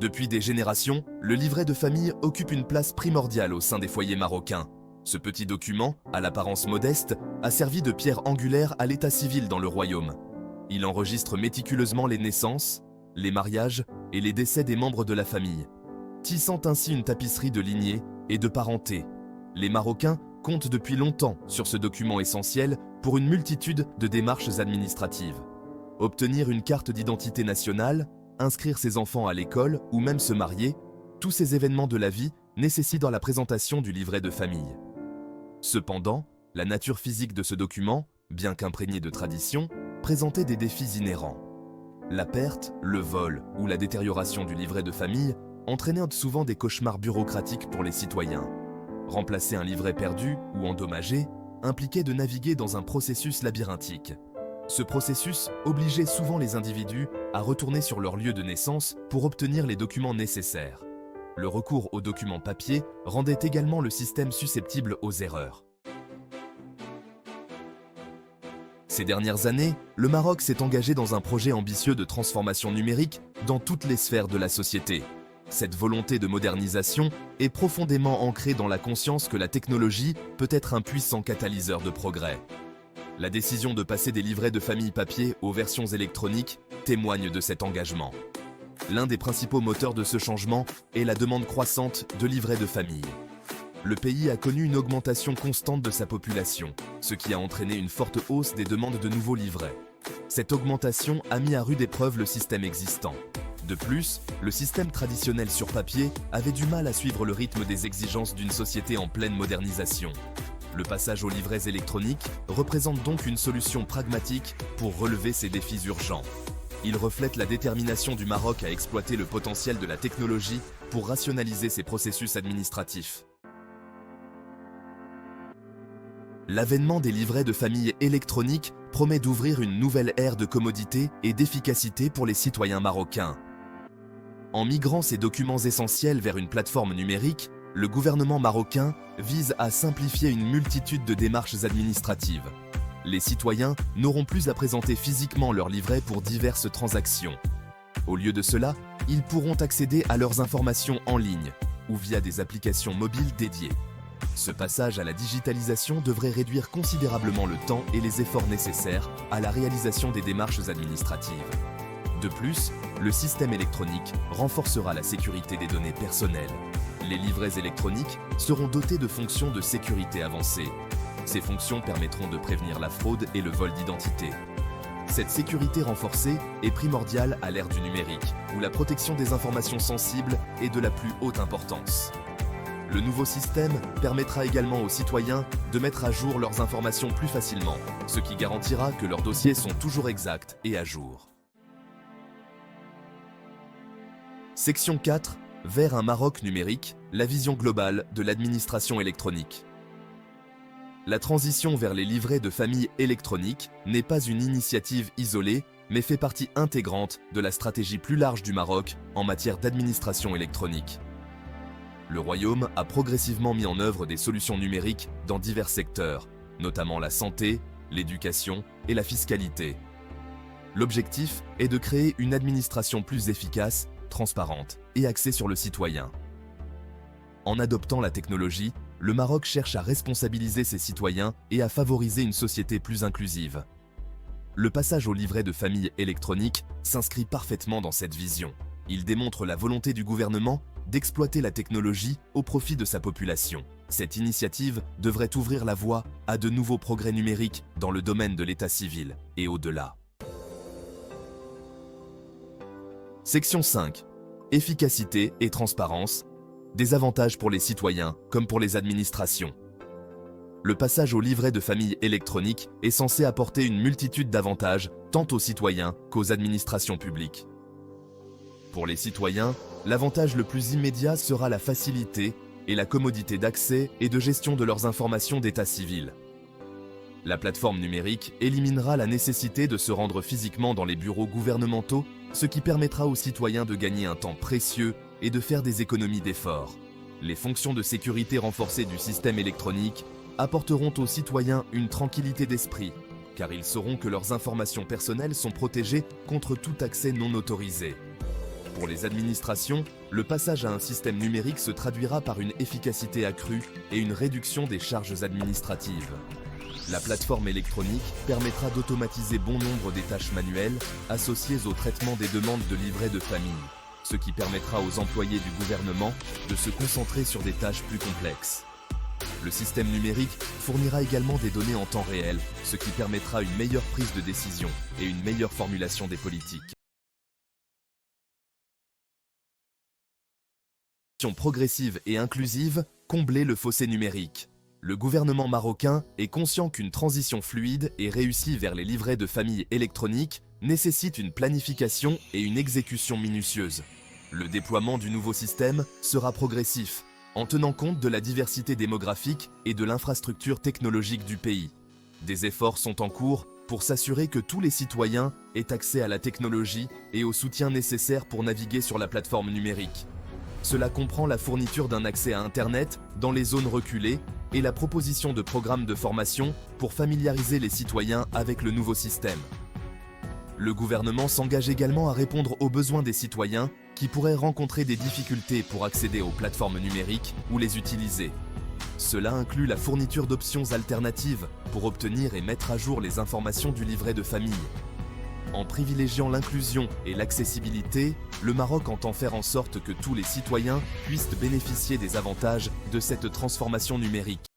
Depuis des générations, le livret de famille occupe une place primordiale au sein des foyers marocains. Ce petit document, à l'apparence modeste, a servi de pierre angulaire à l'état civil dans le royaume. Il enregistre méticuleusement les naissances, les mariages et les décès des membres de la famille, tissant ainsi une tapisserie de lignée et de parenté. Les Marocains comptent depuis longtemps sur ce document essentiel pour une multitude de démarches administratives. Obtenir une carte d'identité nationale, inscrire ses enfants à l'école ou même se marier, tous ces événements de la vie nécessitent la présentation du livret de famille. Cependant, la nature physique de ce document, bien qu'imprégnée de tradition, présentait des défis inhérents. La perte, le vol ou la détérioration du livret de famille entraînaient souvent des cauchemars bureaucratiques pour les citoyens. Remplacer un livret perdu ou endommagé impliquait de naviguer dans un processus labyrinthique. Ce processus obligeait souvent les individus à retourner sur leur lieu de naissance pour obtenir les documents nécessaires. Le recours aux documents papier rendait également le système susceptible aux erreurs. Ces dernières années, le Maroc s'est engagé dans un projet ambitieux de transformation numérique dans toutes les sphères de la société. Cette volonté de modernisation est profondément ancrée dans la conscience que la technologie peut être un puissant catalyseur de progrès. La décision de passer des livrets de famille papier aux versions électroniques témoigne de cet engagement. L'un des principaux moteurs de ce changement est la demande croissante de livrets de famille. Le pays a connu une augmentation constante de sa population, ce qui a entraîné une forte hausse des demandes de nouveaux livrets. Cette augmentation a mis à rude épreuve le système existant. De plus, le système traditionnel sur papier avait du mal à suivre le rythme des exigences d'une société en pleine modernisation. Le passage aux livrets électroniques représente donc une solution pragmatique pour relever ces défis urgents. Il reflète la détermination du Maroc à exploiter le potentiel de la technologie pour rationaliser ses processus administratifs. L'avènement des livrets de famille électroniques promet d'ouvrir une nouvelle ère de commodité et d'efficacité pour les citoyens marocains. En migrant ces documents essentiels vers une plateforme numérique, le gouvernement marocain vise à simplifier une multitude de démarches administratives. Les citoyens n'auront plus à présenter physiquement leur livret pour diverses transactions. Au lieu de cela, ils pourront accéder à leurs informations en ligne ou via des applications mobiles dédiées. Ce passage à la digitalisation devrait réduire considérablement le temps et les efforts nécessaires à la réalisation des démarches administratives. De plus, le système électronique renforcera la sécurité des données personnelles. Les livrets électroniques seront dotés de fonctions de sécurité avancées. Ces fonctions permettront de prévenir la fraude et le vol d'identité. Cette sécurité renforcée est primordiale à l'ère du numérique, où la protection des informations sensibles est de la plus haute importance. Le nouveau système permettra également aux citoyens de mettre à jour leurs informations plus facilement, ce qui garantira que leurs dossiers sont toujours exacts et à jour. Section 4. Vers un Maroc numérique, la vision globale de l'administration électronique. La transition vers les livrets de famille électroniques n'est pas une initiative isolée, mais fait partie intégrante de la stratégie plus large du Maroc en matière d'administration électronique. Le Royaume a progressivement mis en œuvre des solutions numériques dans divers secteurs, notamment la santé, l'éducation et la fiscalité. L'objectif est de créer une administration plus efficace, transparente et axée sur le citoyen. En adoptant la technologie, le Maroc cherche à responsabiliser ses citoyens et à favoriser une société plus inclusive. Le passage au livret de famille électronique s'inscrit parfaitement dans cette vision. Il démontre la volonté du gouvernement d'exploiter la technologie au profit de sa population. Cette initiative devrait ouvrir la voie à de nouveaux progrès numériques dans le domaine de l'état civil et au-delà. Section 5. Efficacité et transparence. Des avantages pour les citoyens comme pour les administrations. Le passage au livret de famille électronique est censé apporter une multitude d'avantages tant aux citoyens qu'aux administrations publiques. Pour les citoyens, l'avantage le plus immédiat sera la facilité et la commodité d'accès et de gestion de leurs informations d'état civil. La plateforme numérique éliminera la nécessité de se rendre physiquement dans les bureaux gouvernementaux, ce qui permettra aux citoyens de gagner un temps précieux et de faire des économies d'efforts. Les fonctions de sécurité renforcées du système électronique apporteront aux citoyens une tranquillité d'esprit, car ils sauront que leurs informations personnelles sont protégées contre tout accès non autorisé. Pour les administrations, le passage à un système numérique se traduira par une efficacité accrue et une réduction des charges administratives. La plateforme électronique permettra d'automatiser bon nombre des tâches manuelles associées au traitement des demandes de livret de famille, ce qui permettra aux employés du gouvernement de se concentrer sur des tâches plus complexes. Le système numérique fournira également des données en temps réel, ce qui permettra une meilleure prise de décision et une meilleure formulation des politiques. Progressive et inclusive, combler le fossé numérique. Le gouvernement marocain est conscient qu'une transition fluide et réussie vers les livrets de famille électroniques nécessite une planification et une exécution minutieuse. Le déploiement du nouveau système sera progressif, en tenant compte de la diversité démographique et de l'infrastructure technologique du pays. Des efforts sont en cours pour s'assurer que tous les citoyens aient accès à la technologie et au soutien nécessaire pour naviguer sur la plateforme numérique. Cela comprend la fourniture d'un accès à Internet dans les zones reculées et la proposition de programmes de formation pour familiariser les citoyens avec le nouveau système. Le gouvernement s'engage également à répondre aux besoins des citoyens qui pourraient rencontrer des difficultés pour accéder aux plateformes numériques ou les utiliser. Cela inclut la fourniture d'options alternatives pour obtenir et mettre à jour les informations du livret de famille. En privilégiant l'inclusion et l'accessibilité, le Maroc entend faire en sorte que tous les citoyens puissent bénéficier des avantages de cette transformation numérique.